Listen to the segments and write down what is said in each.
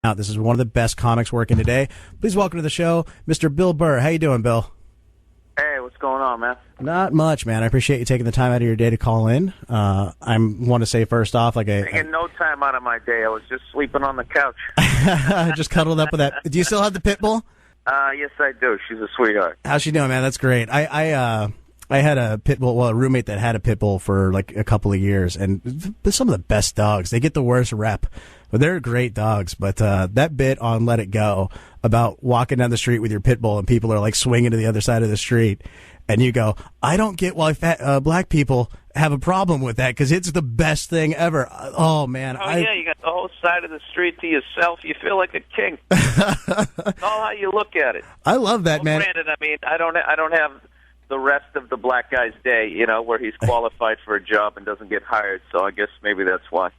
This is one of the best comics working today. Please welcome to the show, Mr. Bill Burr. How you doing, Bill? Hey, what's going on, man? Not much, man. I appreciate you taking the time out of your day to call in. I want to say first off, taking no time out of my day. I was just sleeping on the couch. Just cuddled up with that. Do you still have the pit bull? Yes, I do. She's a sweetheart. How's she doing, man? That's great. I had a pit bull, well, a roommate that had a pit bull for like a couple of years, and they're some of the best dogs. They get the worst rep, but they're great dogs. But that bit on Let It Go about walking down the street with your pit bull and people are like swinging to the other side of the street, and you go, I don't get why black people have a problem with that because it's the best thing ever. Oh, man. Yeah, you got the whole side of the street to yourself. You feel like a king. It's all how you look at it. I love that, man. Granted, I mean, I don't have the rest of the black guy's day, you know, where he's qualified for a job and doesn't get hired. So I guess maybe that's why.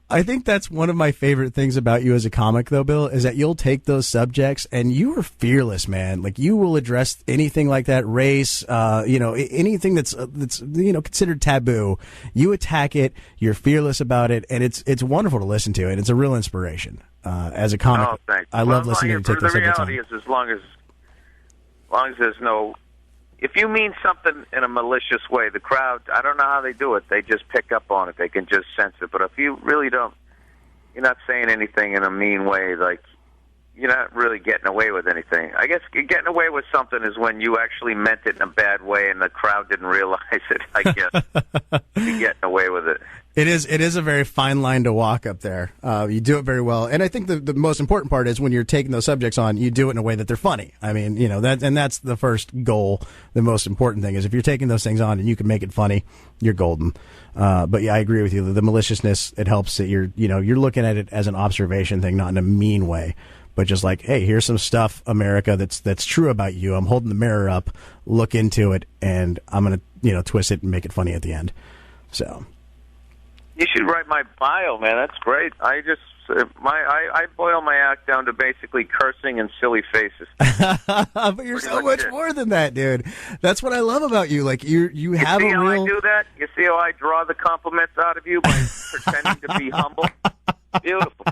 I think that's one of my favorite things about you as a comic, though, Bill, is that you'll take those subjects and you are fearless, man. Like you will address anything like that, race, anything that's considered taboo. You attack it. You're fearless about it, and it's wonderful to listen to, and it's a real inspiration as a comic. Oh, thanks. I love listening to you take those subjects on. The reality is, as long as there's no, if you mean something in a malicious way, the crowd, I don't know how they do it. They just pick up on it. They can just sense it. But if you really don't, you're not saying anything in a mean way, like you're not really getting away with anything. I guess getting away with something is when you actually meant it in a bad way and the crowd didn't realize it, I guess. You're getting away with it. It is a very fine line to walk up there. You do it very well. And I think the most important part is when you're taking those subjects on, you do it in a way that they're funny. I mean, that's the first goal. The most important thing is if you're taking those things on and you can make it funny, you're golden. But yeah, I agree with you. The maliciousness, it helps that you're looking at it as an observation thing, not in a mean way, but just like, hey, here's some stuff, America, that's true about you. I'm holding the mirror up, look into it, and I'm going to, twist it and make it funny at the end. So. You should write my bio, man. That's great. I boil my act down to basically cursing and silly faces. But you're so much more than that, dude. That's what I love about you. Like you have a real. You see how I do that? You see how I draw the compliments out of you by pretending to be humble? Beautiful.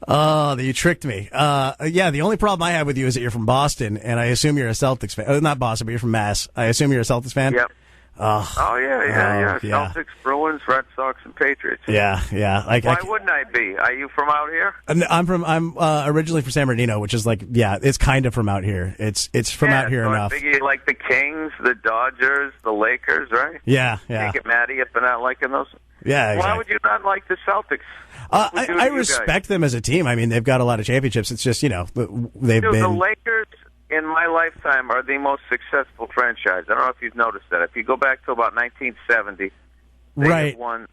Oh, you tricked me. Yeah, the only problem I have with you is that you're from Boston, and I assume you're a Celtics fan. Oh, not Boston, but you're from Mass. I assume you're a Celtics fan? Yep. Yeah. Celtics, Bruins, Red Sox, and Patriots. Yeah. Why wouldn't I be? Are you from out here? I'm originally from San Bernardino, which is like, it's kind of from out here. It's from out here so enough. I think you like the Kings, the Dodgers, the Lakers, right? Yeah. You get mad at you for not liking those. Yeah, exactly. Why would you not like the Celtics? I respect them as a team. I mean, they've got a lot of championships. It's just, they've been. The Lakers, in my lifetime, are the most successful franchise. I don't know if you've noticed that. If you go back to about 1970, they won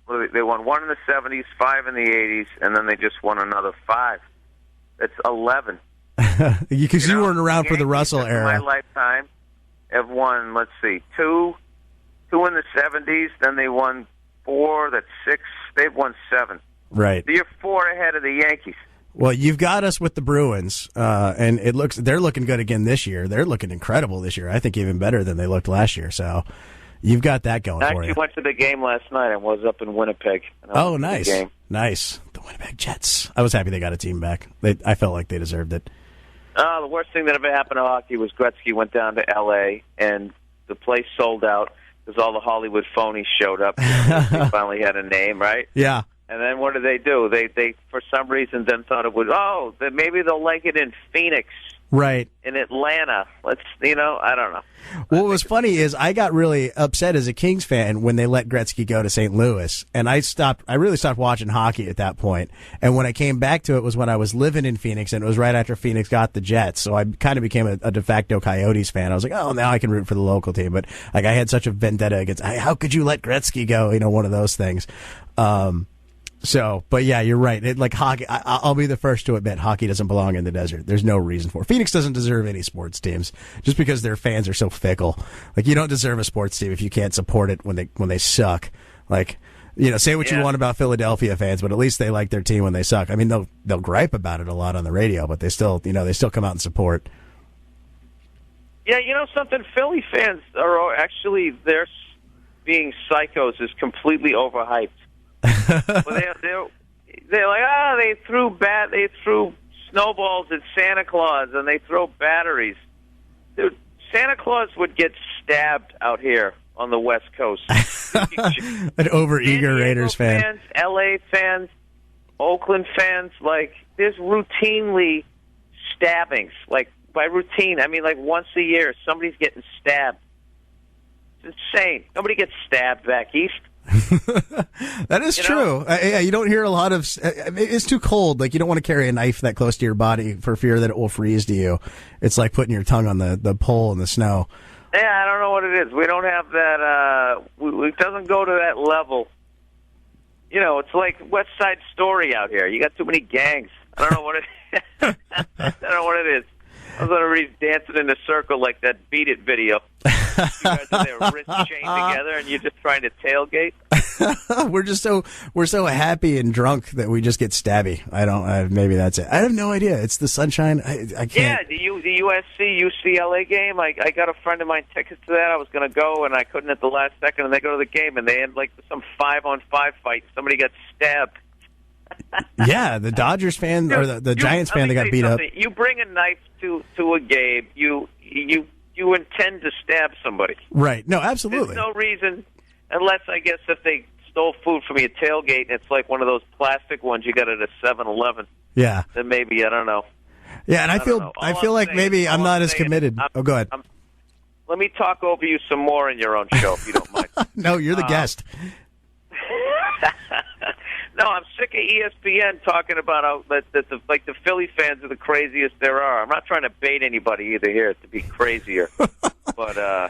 one in the 70s, 5 in the 80s, and then they just won another 5. That's 11. Because you weren't around for the Russell era. In my lifetime, have won, let's see, 2 in the 70s, then they won 4, that's 6. They've won 7. Right. So you're 4 ahead of the Yankees. Well, you've got us with the Bruins, and they're looking good again this year. They're looking incredible this year. I think even better than they looked last year. So you've got that going for you. I actually went to the game last night. I was up in Winnipeg. Oh, nice. Nice. The Winnipeg Jets. I was happy they got a team back. I felt like they deserved it. The worst thing that ever happened to hockey was Gretzky went down to L.A., and the place sold out because all the Hollywood phonies showed up. They finally had a name, right? Yeah. And then what did they do? They for some reason then thought it would, maybe they'll like it in Phoenix. Right. In Atlanta. I don't know. What was funny is I got really upset as a Kings fan when they let Gretzky go to St. Louis. And I really stopped watching hockey at that point. And when I came back to it was when I was living in Phoenix, and it was right after Phoenix got the Jets. So I kind of became a de facto Coyotes fan. I was like, oh, now I can root for the local team. But I had such a vendetta against, how could you let Gretzky go? One of those things. But yeah, you're right. Hockey, I'll be the first to admit hockey doesn't belong in the desert. There's no reason for it. Phoenix doesn't deserve any sports teams just because their fans are so fickle. You don't deserve a sports team if you can't support it when they suck. Say what you want about Philadelphia fans, but at least they like their team when they suck. I mean, they'll gripe about it a lot on the radio, but they still come out and support. Yeah, something. Philly fans are actually, their being psychos is completely overhyped. Well, they're like, they threw snowballs at Santa Claus and they throw batteries. Dude, Santa Claus would get stabbed out here on the West Coast. An overeager Raiders fan. Fans, LA fans, Oakland fans, like, there's routinely stabbings. Like, by routine, I mean, like, once a year, somebody's getting stabbed. It's insane. Nobody gets stabbed back east. That is true. You don't hear a lot of. It's too cold. Like, you don't want to carry a knife that close to your body for fear that it will freeze to you. It's like putting your tongue on the pole in the snow. Yeah, I don't know what it is. We don't have that. It doesn't go to that level. You know, it's like West Side Story out here. You got too many gangs. I don't know what it is. I don't know what it is. I was on dancing in a circle like that Beat It video. You guys are there, wrists chained together, and you're just trying to tailgate. we're so happy and drunk that we just get stabby. Maybe that's it. I have no idea. It's the sunshine. I can't. Yeah, the USC UCLA game. I got a friend of mine tickets to that. I was going to go, and I couldn't at the last second. And they go to the game, and they end like some 5-on-5 fight. Somebody got stabbed. Yeah, the Dodgers fan or the Giants fan that got beat up. You bring a knife to a game, you intend to stab somebody. Right. No, absolutely. There's no reason, unless, I guess, if they stole food from your tailgate and it's like one of those plastic ones you got at a 7-Eleven. Yeah. Then maybe, I don't know. Yeah, and I feel like maybe I'm not as committed. Go ahead. Let me talk over you some more in your own show, if you don't mind. No, you're the guest. No, I'm sick of ESPN talking about how the Philly fans are the craziest there are. I'm not trying to bait anybody either here to be crazier, but I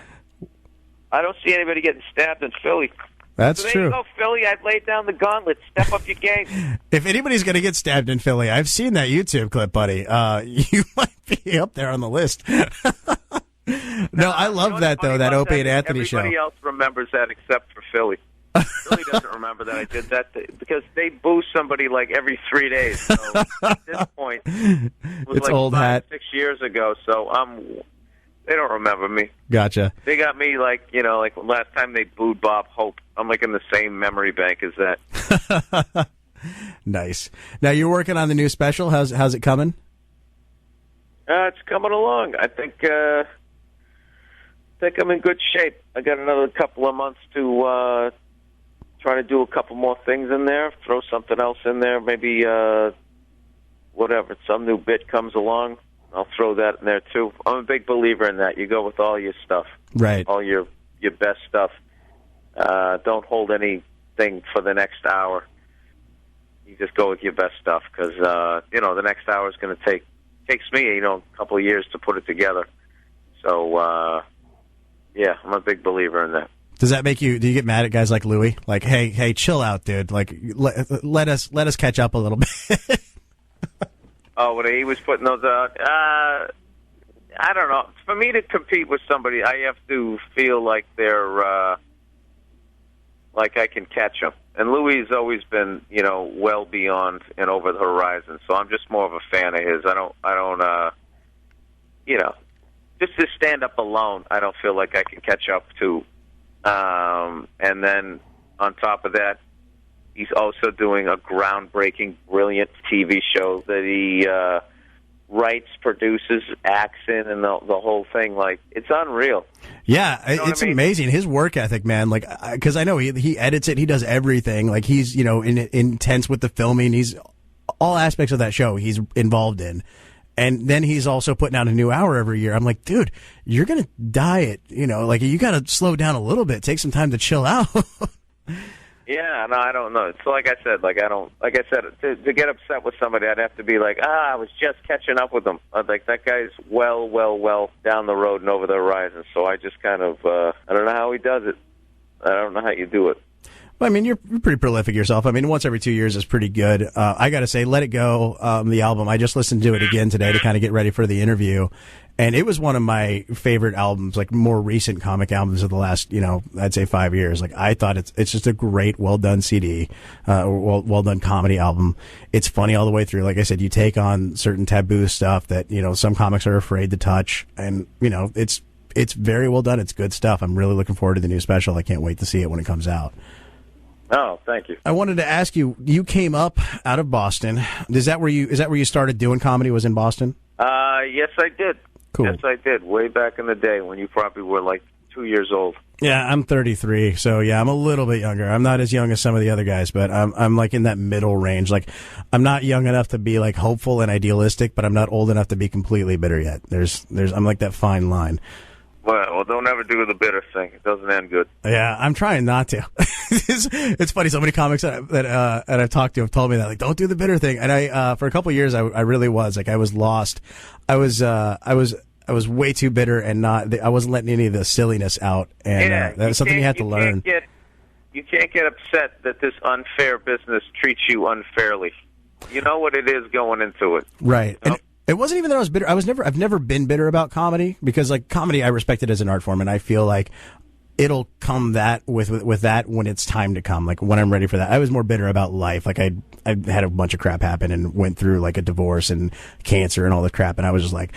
don't see anybody getting stabbed in Philly. That's so there true. You go, Philly. I've laid down the gauntlet. Step up your game. If anybody's going to get stabbed in Philly, I've seen that YouTube clip, buddy. You might be up there on the list. No, I love that, though, that Opie and Anthony show. Everybody else remembers that except for Philly. Philly doesn't remember that I did that because they boo somebody like every 3 days. So at this point, it was it's like old 6 hat. years ago. So they don't remember me. Gotcha. They got me like last time they booed Bob Hope. I'm like in the same memory bank as that. Nice. Now you're working on the new special. How's it coming? It's coming along. I think I'm in good shape. I got another couple of months to try to do a couple more things in there, throw something else in there, maybe whatever, some new bit comes along, I'll throw that in there too. I'm a big believer in that. You go with all your stuff. Right. All your best stuff. Don't hold anything for the next hour. You just go with your best stuff because, the next hour is going to takes me, a couple of years to put it together. So, yeah, I'm a big believer in that. Does that make you? Do you get mad at guys like Louis? Like, hey, chill out, dude. Like, let us catch up a little bit. Oh, when he was putting those out, I don't know. For me to compete with somebody, I have to feel like they're like I can catch them. And Louis has always been, well beyond and over the horizon. So I'm just more of a fan of his. I don't. Just to stand up alone, I don't feel like I can catch up to. And then on top of that, he's also doing a groundbreaking, brilliant TV show that he writes, produces, acts in, and the whole thing. Like, it's unreal. Yeah, it's amazing. His work ethic, man. Like, because I know he edits it, he does everything. Like, he's intense with the filming. He's all aspects of that show he's involved in. And then he's also putting out a new hour every year. I'm like, dude, you're going to die you got to slow down a little bit. Take some time to chill out. Yeah, no, I don't know. It's like I said, to get upset with somebody, I'd have to be like, I was just catching up with them. Like, that guy's well down the road and over the horizon. So I just kind of, I don't know how he does it. I don't know how you do it. Well, I mean, you're pretty prolific yourself. I mean, once every 2 years is pretty good. I got to say, Let It Go, the album, I just listened to it again today to kind of get ready for the interview. And it was one of my favorite albums, like more recent comic albums of the last, I'd say 5 years. Like, I thought it's just a great, well done CD, well done comedy album. It's funny all the way through. Like I said, you take on certain taboo stuff that, some comics are afraid to touch. And, it's very well done. It's good stuff. I'm really looking forward to the new special. I can't wait to see it when it comes out. Oh, thank you. I wanted to ask you. You came up out of Boston. Is that where you started doing comedy? Was in Boston? Yes, I did. Cool. Yes, I did. Way back in the day when you probably were like 2 years old. Yeah, I'm 33, so yeah, I'm a little bit younger. I'm not as young as some of the other guys, but I'm like in that middle range. Like, I'm not young enough to be like hopeful and idealistic, but I'm not old enough to be completely bitter yet. I'm like that fine line. Well, don't ever do the bitter thing. It doesn't end good. Yeah, I'm trying not to. It's funny. So many comics that I've talked to have told me that, like, don't do the bitter thing. And I, for a couple of years, I really was like, I was lost. I was way too bitter and I wasn't letting any of the silliness out. And that was something you had to learn. You can't get upset that this unfair business treats you unfairly. You know what it is going into it. Right. You know? And it wasn't even that I was bitter. I've never been bitter about comedy, because like comedy, I respect it as an art form, and I feel like it'll come with that when it's time to come, like when I'm ready for that. I was more bitter about life. Like I had a bunch of crap happen and went through like a divorce and cancer and all the crap, and I was just like,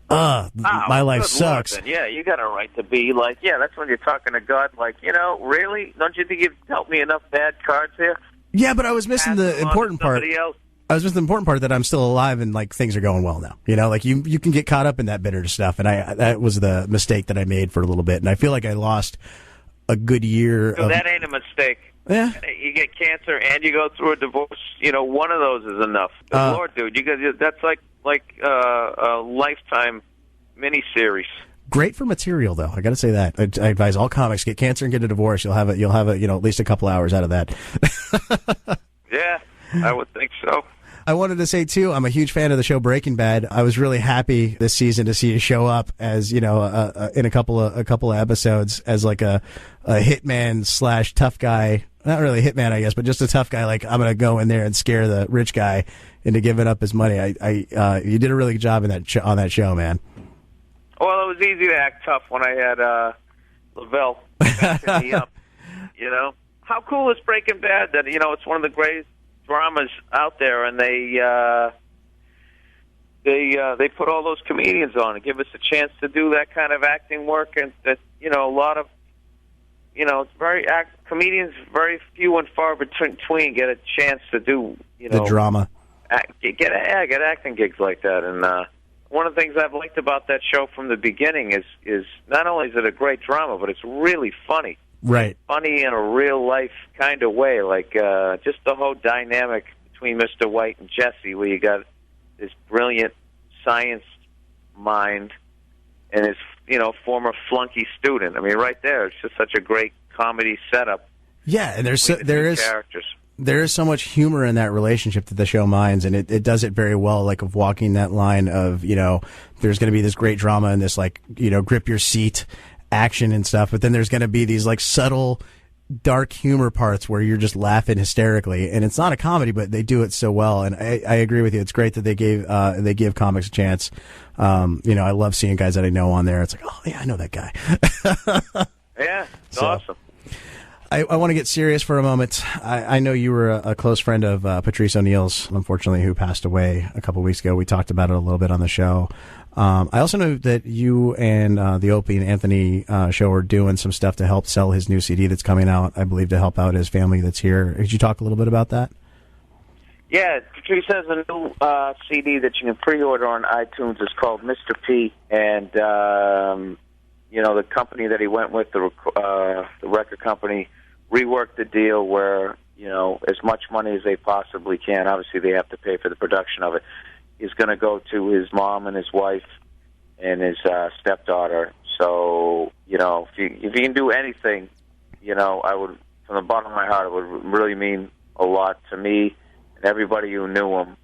my life sucks. Lord, yeah, you got a right to be like, yeah, that's when you're talking to God, like, really? Don't you think you've dealt me enough bad cards here? Yeah, but I was missing the important part. I was missing the important part that I'm still alive and like things are going well now. Like you can get caught up in that bitter stuff, and that was the mistake that I made for a little bit, and I feel like I lost a good year. So that ain't a mistake. Yeah. You get cancer and you go through a divorce. One of those is enough. Lord, dude, that's like a lifetime miniseries. Great for material, though. I got to say that. I advise all comics, get cancer and get a divorce. You'll have at least a couple hours out of that. Yeah, I would think so. I wanted to say too, I'm a huge fan of the show Breaking Bad. I was really happy this season to see you show up as in a couple of episodes as like a hitman / tough guy. Not really a hitman, I guess, but just a tough guy. Like, I'm gonna go in there and scare the rich guy into giving up his money. You did a really good job on that show, man. Well, it was easy to act tough when I had Lavelle backing me up. How cool is Breaking Bad? That it's one of the greatest dramas out there, and they put all those comedians on and give us a chance to do that kind of acting work, and that a lot of comedians very few and far between get a chance to do the drama, get acting gigs like that. And one of the things I've liked about that show from the beginning is not only is it a great drama, but it's really funny. Right. Funny in a real-life kind of way, like just the whole dynamic between Mr. White and Jesse, where you got this brilliant science mind and his, former flunky student. I mean, right there, it's just such a great comedy setup. Yeah, and there is so much humor in that relationship that the show minds, and it does it very well, like of walking that line of, there's going to be this great drama and this, like, grip your seat action and stuff, but then there's going to be these like subtle dark humor parts where you're just laughing hysterically, and it's not a comedy, but they do it so well. And I agree with you. It's great that they give comics a chance. I love seeing guys that I know on there. It's like, oh yeah, I know that guy. Yeah, it's awesome. I want to get serious for a moment. I know you were a close friend of Patrice O'Neal's, unfortunately, who passed away a couple weeks ago. We talked about it a little bit on the show. I also know that you and the Opie and Anthony show are doing some stuff to help sell his new CD that's coming out, I believe, to help out his family that's here. Could you talk a little bit about that? Yeah, Patrice has a new CD that you can pre-order on iTunes. It's called Mr. P, and the company that he went with, the record company, reworked the deal where as much money as they possibly can. Obviously, they have to pay for the production of it. Is going to go to his mom and his wife and his stepdaughter. So, if you can do anything, I would, from the bottom of my heart, it would really mean a lot to me and everybody who knew him,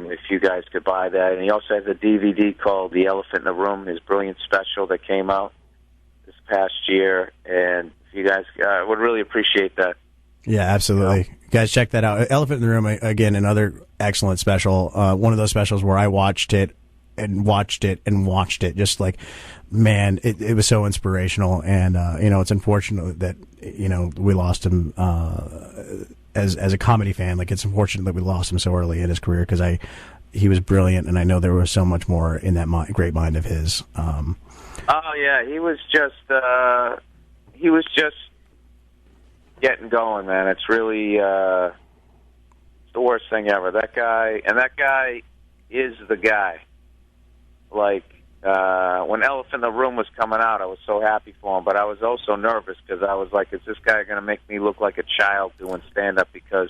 if you guys could buy that. And he also has a DVD called The Elephant in the Room, his brilliant special that came out this past year. And if you guys would really appreciate that. Yeah, absolutely. Guys, check that out. Elephant in the Room, again, another excellent special. One of those specials where I watched it and watched it and watched it. Just like, man, it was so inspirational. And, it's unfortunate that, we lost him as a comedy fan. Like, it's unfortunate that we lost him so early in his career because he was brilliant, and I know there was so much more in that great mind of his. Oh, yeah, he was just getting going, man. It's really it's the worst thing ever. That guy is the guy. Like, when Elephant in the Room was coming out, I was so happy for him, but I was also nervous because I was like, is this guy going to make me look like a child doing stand-up? Because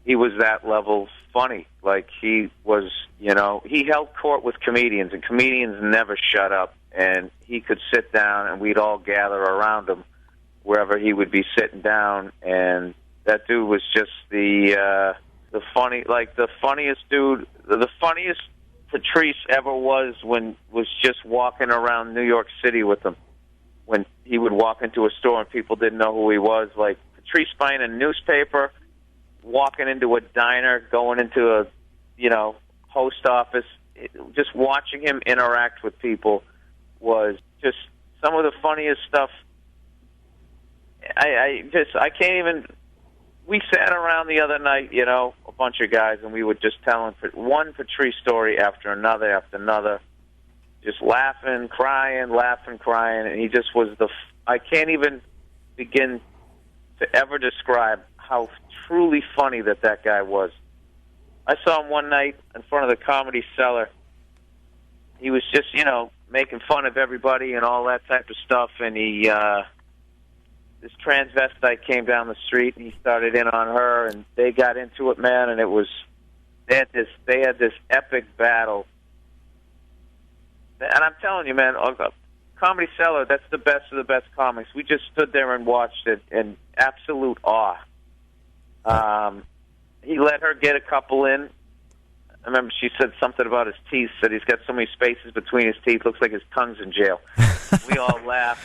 he was that level funny. Like, he was, he held court with comedians, and comedians never shut up. And he could sit down, and we'd all gather around him wherever he would be sitting down. And that dude was just the funniest dude, the funniest Patrice ever was just walking around New York City with him. When he would walk into a store and people didn't know who he was, like Patrice buying a newspaper, walking into a diner, going into a, post office, just watching him interact with people was just some of the funniest stuff. I can't even. We sat around the other night, a bunch of guys, and we would just tell him one Patrice story after another, just laughing, crying, and he just was I can't even begin to ever describe how truly funny that guy was. I saw him one night in front of the Comedy Cellar. He was just, making fun of everybody and all that type of stuff, and this transvestite came down the street and he started in on her, and they got into it, man, and they had this epic battle. And I'm telling you, man, Comedy Cellar, that's the best of the best comics. We just stood there and watched it in absolute awe. He let her get a couple in. I remember she said something about his teeth, said he's got so many spaces between his teeth, looks like his tongue's in jail. We all laughed.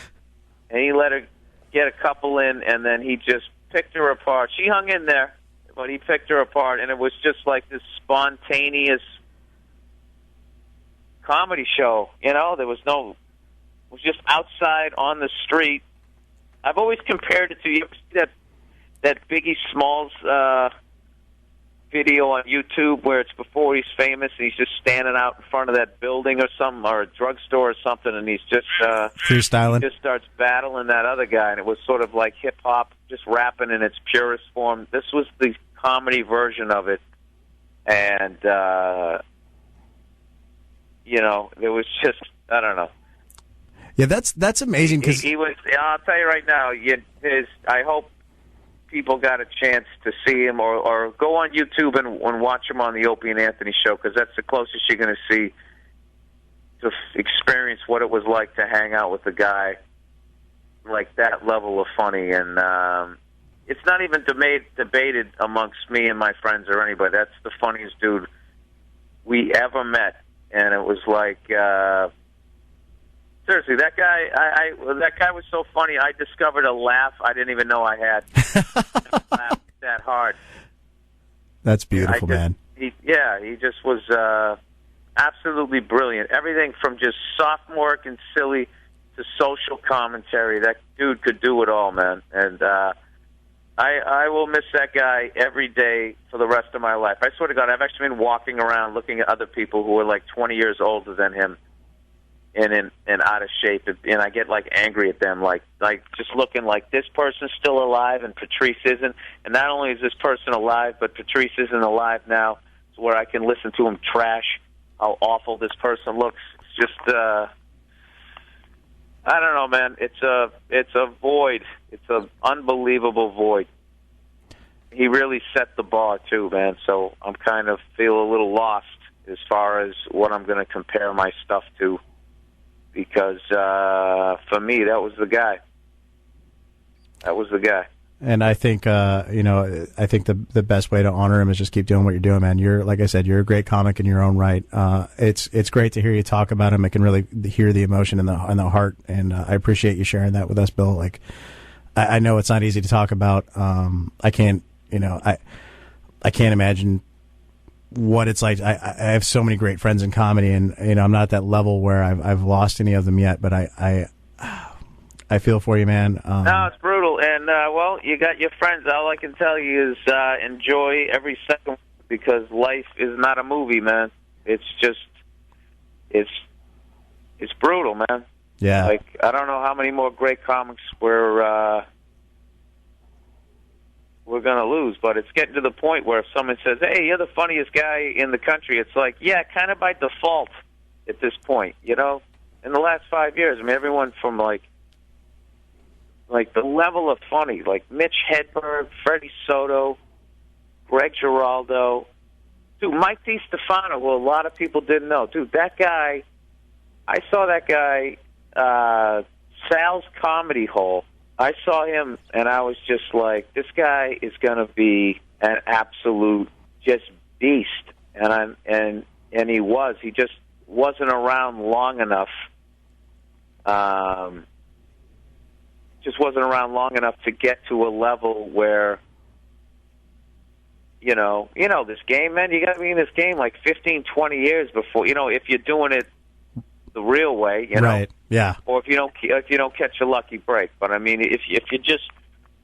And he let her get a couple in, and then he just picked her apart. She hung in there, but he picked her apart, and it was just like this spontaneous comedy show. There was it was just outside on the street. I've always compared it to, you ever see that Biggie Smalls video on YouTube where it's before he's famous and he's just standing out in front of that building or something, or a drugstore or something, and he's just freestyling. He just starts battling that other guy, and it was sort of like hip hop, just rapping in its purest form. This was the comedy version of it, and there was just, I don't know. Yeah, that's amazing because he was. I'll tell you right now, I hope people got a chance to see him, or go on YouTube and watch him on the Opie and Anthony show, because that's the closest you're going to see to experience what it was like to hang out with a guy like that level of funny. And it's not even debated amongst me and my friends or anybody. That's the funniest dude we ever met, and it was like. Seriously, that guy was so funny. I discovered a laugh I didn't even know I had. I laughed that hard. That's beautiful, man. He just was absolutely brilliant. Everything from just sophomoric and silly to social commentary. That dude could do it all, man. And I will miss that guy every day for the rest of my life. I swear to God, I've actually been walking around looking at other people who are like 20 years older than him. And out of shape, and I get like angry at them, like just looking like this person's still alive and Patrice isn't. And not only is this person alive, but Patrice isn't alive now, so where I can listen to him trash how awful this person looks. It's just, I don't know, man. It's a void. It's an unbelievable void. He really set the bar too, man. So I'm kind of feel a little lost as far as what I'm going to compare my stuff to. Because for me, that was the guy. That was the guy. And I think, I think the best way to honor him is just keep doing what you're doing, man. You're, like I said, you're a great comic in your own right. It's great to hear you talk about him. I can really hear the emotion in the heart, and I appreciate you sharing that with us, Bill. Like, I know it's not easy to talk about. I can't imagine what it's like. I have so many great friends in comedy, and I'm not at that level where I've lost any of them yet. But I feel for you, man. No, it's brutal, and well, you got your friends. All I can tell you is enjoy every second, because life is not a movie, man. It's just it's brutal, man. Yeah. Like, I don't know how many more great comics we're we're going to lose. But it's getting to the point where if someone says, hey, you're the funniest guy in the country, it's like, yeah, kind of by default at this point, you know? In the last 5 years, I mean, everyone from, like the level of funny, like Mitch Hedberg, Freddie Soto, Greg Giraldo, dude, Mike DiStefano, who a lot of people didn't know. Dude, that guy, I saw that guy, Sal's Comedy Hole. I saw him, and I was just like, this guy is going to be an absolute just beast. And he was. He just wasn't around long enough. Just wasn't around long enough to get to a level where, you know this game, man. You got to be in this game like 15, 20 years before, if you're doing it the real way, right? Yeah. Or if you don't catch a lucky break. But I mean, if you're just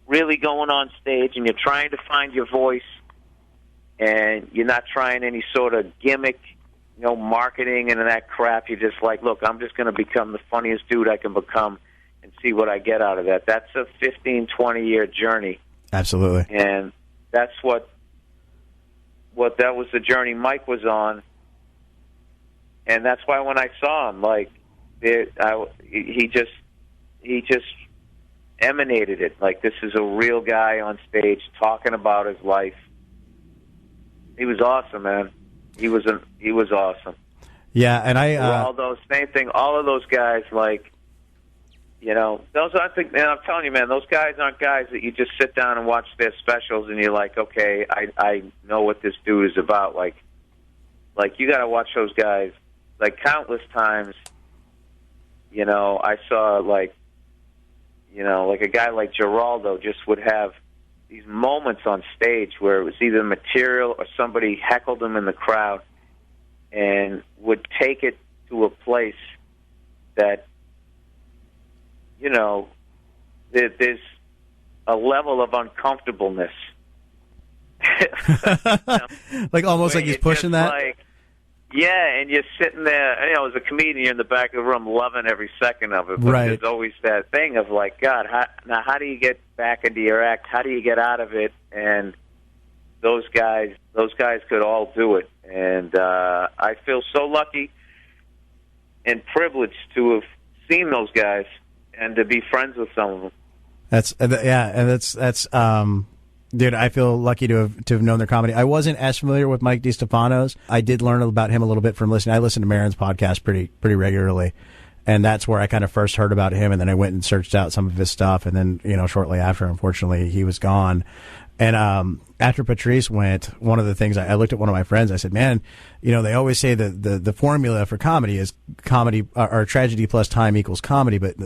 really going on stage and you're trying to find your voice, and you're not trying any sort of gimmick, marketing and that crap. You're just like, look, I'm just going to become the funniest dude I can become and see what I get out of that. That's a 15, 20-year journey. Absolutely. And that's what that was the journey Mike was on. And that's why when I saw him, like, he just emanated it. Like, this is a real guy on stage talking about his life. He was awesome, man. He was awesome. Yeah, and all those same thing. All of those guys, like, those I think. Man, I'm telling you, man, those guys aren't guys that you just sit down and watch their specials and you're like, okay, I know what this dude is about. Like you got to watch those guys. Like countless times, I saw like a guy like Giraldo just would have these moments on stage where it was either material or somebody heckled him in the crowd and would take it to a place that, there's a level of uncomfortableness. Like almost like he's pushing that? Like, yeah, and you're sitting there, as a comedian, you're in the back of the room loving every second of it. But right. There's always that thing of like, God, how do you get back into your act? How do you get out of it? And those guys could all do it. And I feel so lucky and privileged to have seen those guys and to be friends with some of them. That's dude, I feel lucky to have known their comedy. I wasn't as familiar with Mike DiStefano's. I did learn about him a little bit from listening. I listen to Maron's podcast pretty regularly, and that's where I kind of first heard about him. And then I went and searched out some of his stuff. And then shortly after, unfortunately, he was gone. And after Patrice went, one of the things I looked at one of my friends. I said, "Man, they always say that the formula for comedy is comedy or tragedy plus time equals comedy, but."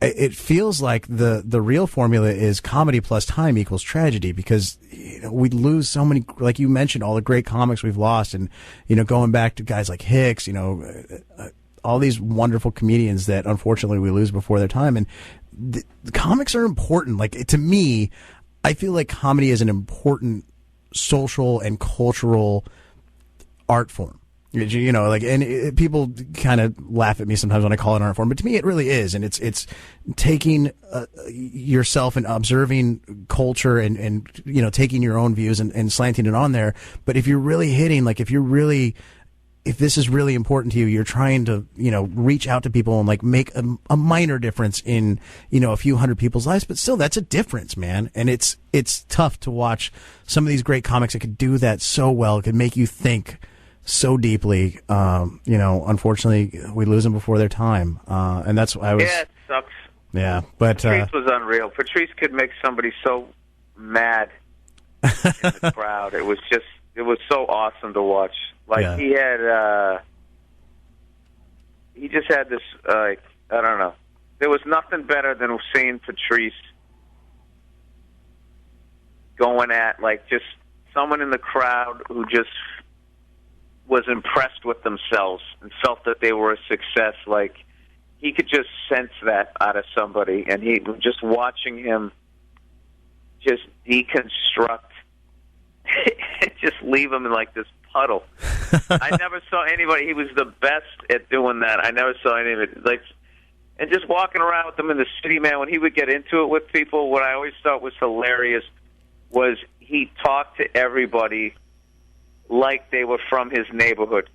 It feels like the real formula is comedy plus time equals tragedy, because we lose so many, like you mentioned, all the great comics we've lost, and going back to guys like Hicks, all these wonderful comedians that unfortunately we lose before their time. And the comics are important. Like, to me, I feel like comedy is an important social and cultural art form. And people kind of laugh at me sometimes when I call it an art form, but to me it really is. And it's taking yourself and observing culture and taking your own views and slanting it on there. But if you're really hitting, like, if this is really important to you, you're trying to, reach out to people and like make a minor difference in, a few hundred people's lives, but still that's a difference, man. And it's tough to watch some of these great comics that could do that so well. It could make you think so deeply. Unfortunately we lose them before their time. And that's why I was. Yeah, it sucks. Yeah, but Patrice was unreal. Patrice could make somebody so mad in the crowd. It was so awesome to watch. Like, yeah. He just had this, I don't know. There was nothing better than seeing Patrice going at, like, just someone in the crowd who just was impressed with themselves and felt that they were a success. Like, he could just sense that out of somebody, and he just watching him just deconstruct, just leave him in like this puddle. I never saw anybody. He was the best at doing that. I never saw anybody like, and just walking around with him in the city, man. When he would get into it with people, what I always thought was hilarious was he talked to everybody like they were from his neighborhood.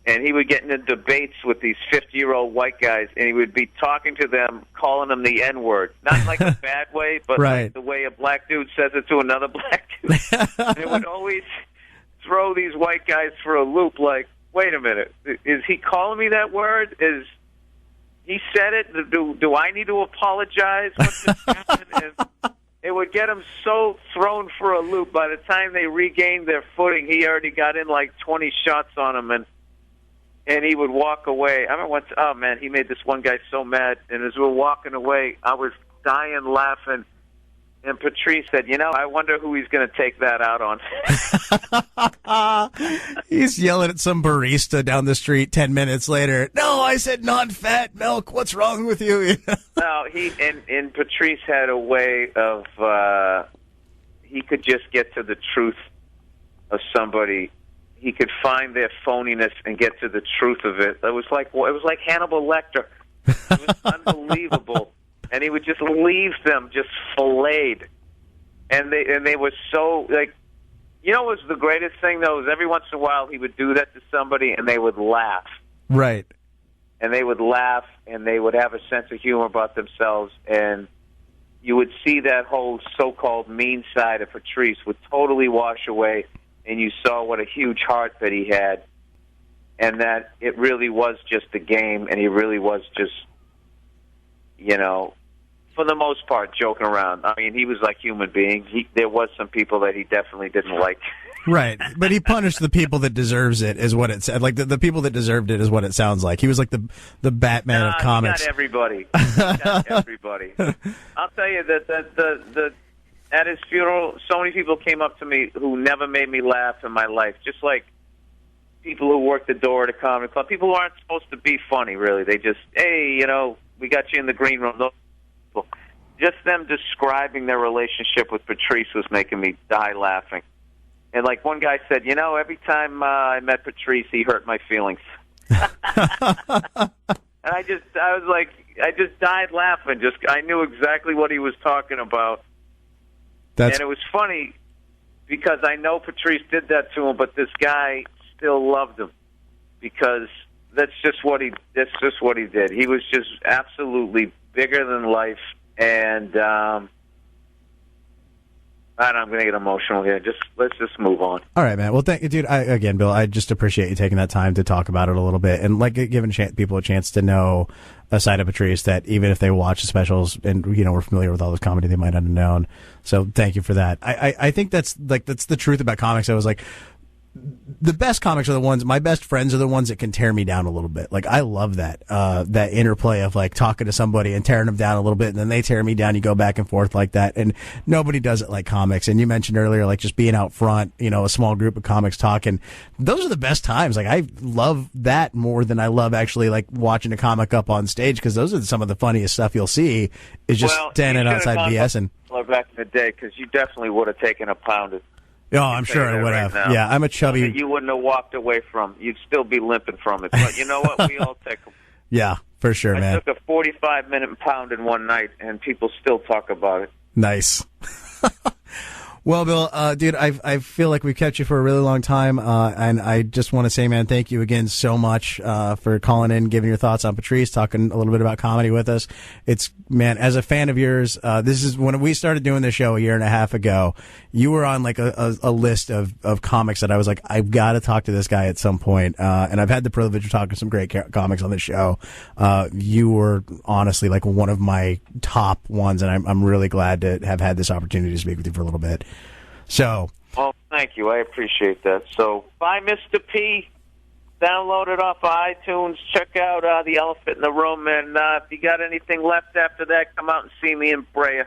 And he would get into debates with these 50-year-old white guys, and he would be talking to them, calling them the N-word. Not like a bad way, but right. like the way a black dude says it to another black dude. And it would always throw these white guys for a loop, like, wait a minute, is he calling me that word? Is he said it? Do I need to apologize? What just happened? And it would get him so thrown for a loop. By the time they regained their footing, he already got in like 20 shots on him, and he would walk away. I remember once, oh man, he made this one guy so mad, and as we were walking away, I was dying laughing. And Patrice said, I wonder who he's going to take that out on. He's yelling at some barista down the street 10 minutes later. No, I said non-fat milk. What's wrong with you? No, and Patrice had a way of, he could just get to the truth of somebody. He could find their phoniness and get to the truth of it. It was like Hannibal Lecter. It was unbelievable. And he would just leave them just filleted. And they were so, like, what was the greatest thing, though, is every once in a while he would do that to somebody and they would laugh. Right. And they would laugh and they would have a sense of humor about themselves. And you would see that whole so-called mean side of Patrice would totally wash away. And you saw what a huge heart that he had. And that it really was just a game and he really was just, for the most part, joking around. I mean, he was like human being. There was some people that he definitely didn't like. Right, but he punished the people that deserves it, is what it said. Like the people that deserved it is what it sounds like. He was like the Batman of comics. He got everybody. I'll tell you that the at his funeral, so many people came up to me who never made me laugh in my life. Just like people who work the door at a comedy club. People who aren't supposed to be funny, really. They just, hey, we got you in the green room. Those people. Just them describing their relationship with Patrice was making me die laughing. And like one guy said, every time I met Patrice, he hurt my feelings. And I just died laughing. I knew exactly what he was talking about. And it was funny because I know Patrice did that to him, but this guy still loved him because that's just what he did. He was just absolutely bigger than life, and I'm going to get emotional here. Let's just move on. All right, man. Well, thank you, dude. Again, Bill, I just appreciate you taking that time to talk about it a little bit and giving people a chance to know a side of Patrice that even if they watch the specials and we're familiar with all this comedy, they might not have known. So thank you for that. I think that's the truth about comics. I was like, the best comics are the ones, my best friends are the ones that can tear me down a little bit. Like, I love that interplay of like talking to somebody and tearing them down a little bit and then they tear me down. You go back and forth like that. And nobody does it like comics. And you mentioned earlier, like just being out front, a small group of comics talking. Those are the best times. Like, I love that more than I love actually like watching a comic up on stage because those are some of the funniest stuff you'll see is just standing outside BSing. Back in the day, because you definitely would have taken a pound. Oh, I'm sure I would have. Yeah, I'm a chubby. That you wouldn't have walked away from. You'd still be limping from it. But you know what? We all take them. Yeah, for sure, man. I took a 45-minute pound in one night, and people still talk about it. Nice. Well, Bill, dude, I feel like we've kept you for a really long time, and I just want to say, man, thank you again so much for calling in, giving your thoughts on Patrice, talking a little bit about comedy with us. It's, man, as a fan of yours, this is when we started doing the show a year and a half ago, you were on like a list of comics that I was like, I've got to talk to this guy at some point, and I've had the privilege of talking to some great comics on the show. You were honestly like one of my top ones, and I'm really glad to have had this opportunity to speak with you for a little bit. So, well, thank you. I appreciate that. So, bye, Mr. P. Download it off of iTunes. Check out The Elephant in the Room. And if you got anything left after that, come out and see me in Brea,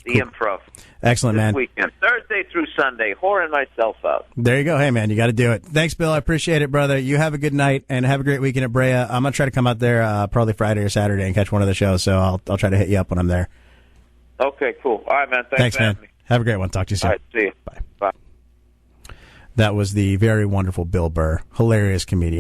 the Improv. Excellent, this man. Weekend, Thursday through Sunday, whoring myself out. There you go. Hey, man, you got to do it. Thanks, Bill. I appreciate it, brother. You have a good night and have a great weekend at Brea. I'm going to try to come out there probably Friday or Saturday and catch one of the shows. So I'll try to hit you up when I'm there. Okay, cool. All right, man. Thanks man. For having me. Have a great one. Talk to you soon. All right, see you. Bye. That was the very wonderful Bill Burr, hilarious comedian.